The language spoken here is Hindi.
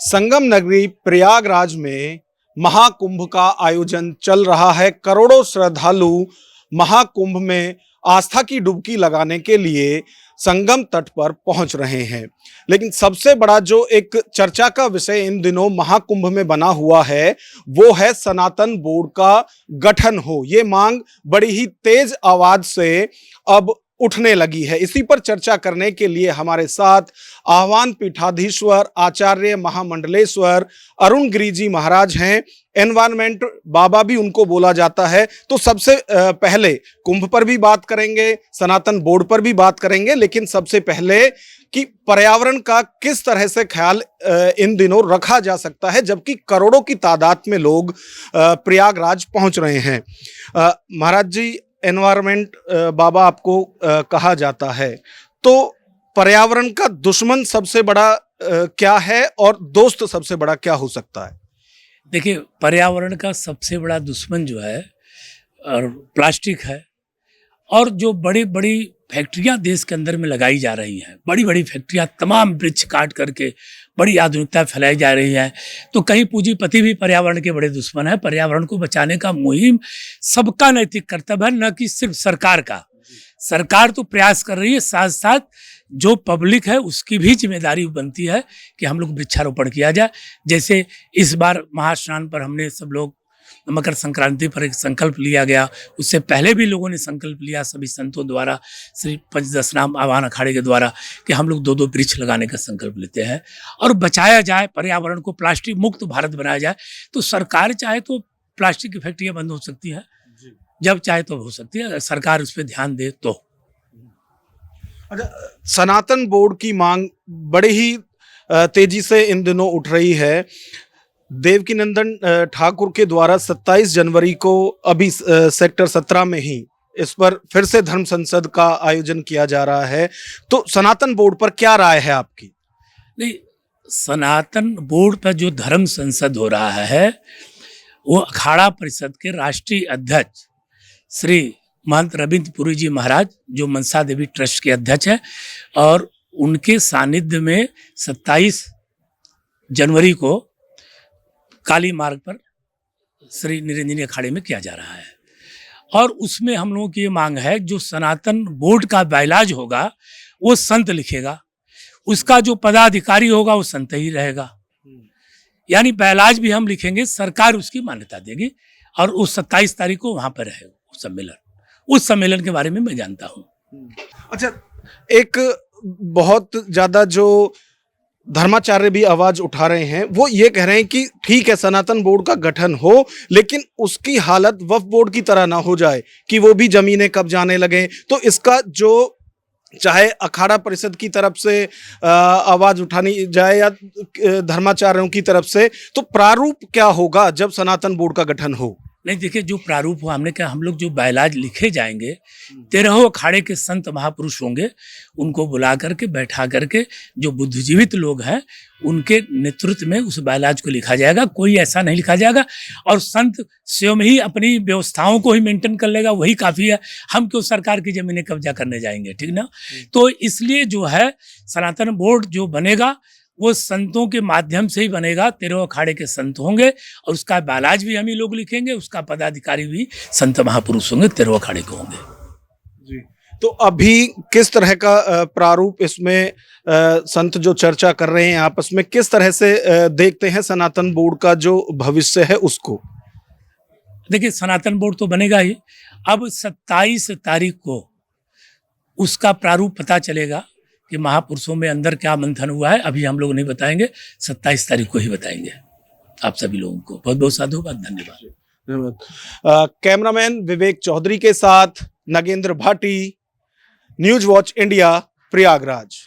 संगम नगरी प्रयागराज में महाकुंभ का आयोजन चल रहा है। करोड़ों श्रद्धालु महाकुंभ में आस्था की डुबकी लगाने के लिए संगम तट पर पहुंच रहे हैं। लेकिन सबसे बड़ा जो एक चर्चा का विषय इन दिनों महाकुंभ में बना हुआ है वो है सनातन बोर्ड का गठन हो। ये मांग बड़ी ही तेज आवाज से अब उठने लगी है। इसी पर चर्चा करने के लिए हमारे साथ आह्वान पीठाधीश्वर आचार्य महामंडलेश्वर अरुण गिरी जी महाराज हैं। एनवायरमेंट बाबा भी उनको बोला जाता है। तो सबसे पहले कुंभ पर भी बात करेंगे, सनातन बोर्ड पर भी बात करेंगे, लेकिन सबसे पहले कि पर्यावरण का किस तरह से ख्याल इन दिनों रखा जा सकता है जबकि करोड़ों की तादाद में लोग प्रयागराज पहुंच रहे हैं। महाराज जी, एनवायरमेंट बाबा आपको कहा जाता है, तो पर्यावरण का दुश्मन सबसे बड़ा क्या है और दोस्त सबसे बड़ा क्या हो सकता है? देखिए, पर्यावरण का सबसे बड़ा दुश्मन जो है और प्लास्टिक है। और जो बड़ी बड़ी फैक्ट्रियां देश के अंदर में लगाई जा रही हैं, बड़ी बड़ी फैक्ट्रियां, तमाम वृक्ष काट करके बड़ी आधुनिकता फैलाई जा रही है। तो कहीं पूंजीपति भी पर्यावरण के बड़े दुश्मन है। पर्यावरण को बचाने का मुहिम सबका नैतिक कर्तव्य है, न कि सिर्फ सरकार का। सरकार तो प्रयास कर रही है, साथ साथ जो पब्लिक है उसकी भी जिम्मेदारी बनती है कि हम लोग वृक्षारोपण किया जाए। जैसे इस बार महास्नान पर हमने सब लोग, मकर संक्रांति पर एक संकल्प लिया गया। उससे पहले भी लोगों ने संकल्प लिया सभी संतों द्वारा, श्री पंचदशनाम आह्वान अखाड़े के द्वारा, कि हम लोग 2-2 वृक्ष लगाने का संकल्प लेते हैं और बचाया जाए पर्यावरण को, प्लास्टिक मुक्त भारत बनाया जाए। तो सरकार चाहे तो प्लास्टिक की फैक्ट्रियां बंद हो सकती हैं, जब चाहे तो हो सकती है, सरकार उस पर ध्यान दे तो। अच्छा, सनातन बोर्ड की मांग बड़ी ही तेजी से इन दिनों उठ रही है। देवकीनंदन ठाकुर के द्वारा 27 जनवरी को अभी सेक्टर 17 में ही इस पर फिर से धर्म संसद का आयोजन किया जा रहा है। तो सनातन बोर्ड पर क्या राय है आपकी? नहीं, सनातन बोर्ड पर जो धर्म संसद हो रहा है वो अखाड़ा परिषद के राष्ट्रीय अध्यक्ष श्री महंत रविंद्र पुरी जी महाराज, जो मनसा देवी ट्रस्ट के अध्यक्ष है, और उनके सानिध्य में 27 जनवरी को काली मार्ग पर श्री निरंजनी अखाड़े में किया जा रहा है। और उसमें हम लोगों की ये मांग है, जो सनातन बोर्ड का बायलाज होगा वो संत लिखेगा, उसका जो पदाधिकारी होगा वो संत ही रहेगा। यानी बायलाज भी हम लिखेंगे, सरकार उसकी मान्यता देगी और उस 27 तारीख को वहां पर रहेगा सम्मेलन। उस सम्मेलन के बारे में मैं जानता हूँ। अच्छा, एक बहुत ज्यादा जो धर्माचार्य भी आवाज उठा रहे हैं वो ये कह रहे हैं कि ठीक है सनातन बोर्ड का गठन हो, लेकिन उसकी हालत वक्फ बोर्ड की तरह ना हो जाए कि वो भी जमीनें कब जाने लगे। तो इसका जो चाहे अखाड़ा परिषद की तरफ से आवाज उठानी जाए या धर्माचार्यों की तरफ से, तो प्रारूप क्या होगा जब सनातन बोर्ड का गठन हो? नहीं, देखिए, जो प्रारूप हो, हमने कहा हम लोग जो बायलाज लिखे जाएंगे, 13 अखाड़े के संत महापुरुष होंगे, उनको बुला करके बैठा करके जो बुद्धिजीवित लोग हैं उनके नेतृत्व में उस बायलाज को लिखा जाएगा। कोई ऐसा नहीं लिखा जाएगा और संत स्वयं ही अपनी व्यवस्थाओं को ही मेंटेन कर लेगा, वही काफ़ी है। हम क्यों सरकार की जमीनें कब्जा करने जाएंगे, ठीक ना? तो इसलिए जो है सनातन बोर्ड जो बनेगा वो संतों के माध्यम से ही बनेगा। 13 अखाड़े के संत होंगे और उसका बायलाज भी हम ही लोग लिखेंगे, उसका पदाधिकारी भी संत महापुरुष होंगे, 13 अखाड़े के होंगे। जी, तो अभी किस तरह का प्रारूप इसमें संत जो चर्चा कर रहे हैं आपस में किस तरह से देखते हैं सनातन बोर्ड का जो भविष्य है उसको? देखिए, सनातन बोर्ड तो बनेगा ही। अब 27 तारीख को उसका प्रारूप पता चलेगा कि महापुरुषों में अंदर क्या मंथन हुआ है। अभी हम लोग नहीं बताएंगे, 27 तारीख को ही बताएंगे आप सभी लोगों को। बहुत बहुत साधुवाद, धन्यवाद। कैमरामैन विवेक चौधरी के साथ Nagendra Bhati, news watch India, Prayagraj.